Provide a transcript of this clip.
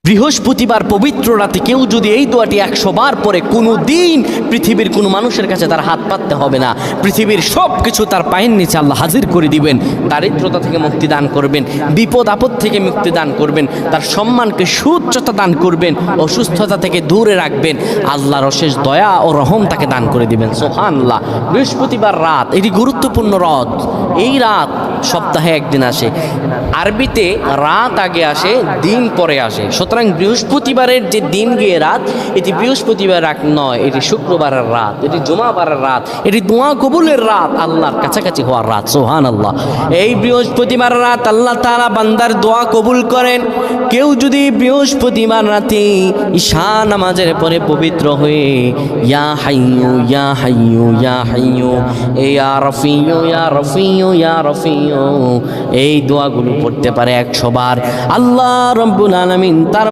বৃহস্পতিবার পবিত্র রাতে কেউ যদি এই দোয়াটি 100 বার পরে কোনো দিন পৃথিবীর কোনো মানুষের কাছে তার হাত পাততে হবে না, পৃথিবীর সব কিছু তার পায়ের নিচে আল্লাহ হাজির করে দিবেন, দারিদ্রতা থেকে মুক্তি দান করবেন, বিপদ আপদ থেকে মুক্তি দান করবেন, তার সম্মানকে সুউচ্চতা দান করবেন, অসুস্থতা থেকে দূরে রাখবেন, আল্লাহর অশেষ দয়া ও রহম তাকে দান করে দিবেন। সুবহানাল্লাহ। বৃহস্পতিবার রাত এটি গুরুত্বপূর্ণ রাত। এই রাত সপ্তাহে একদিন আসে, আরবিতে রাত আগে আসে, দিন পরে আসে। সুতরাং বৃহস্পতিবারের যে দিন গিয়ে রাত, এটি বৃহস্পতিবার রাত নয়, এটি শুক্রবারের রাত, এটি জুমাবারের রাত, এটি দোয়া কবুলের রাত, আল্লাহর কাছাকাছি হওয়ার রাত। সুবহানাল্লাহ। এই বৃহস্পতিবার রাত আল্লাহ তাআলা বান্দার দোয়া কবুল করেন। কেউ যদি বৃহস্পতিবার রাতে ঈশা নামাজের পরে পবিত্র হয়ে ইয়া হাইয়ু ইয়া হাইয়ু ইয়া হাইয়ু ইয়া রফিয়ু ইয়া রফিয়ু ইয়া রফিয়ু এই দোয়াগুলো পড়তে পারে 100 বার, আল্লাহ রাব্বুল আলামিন তার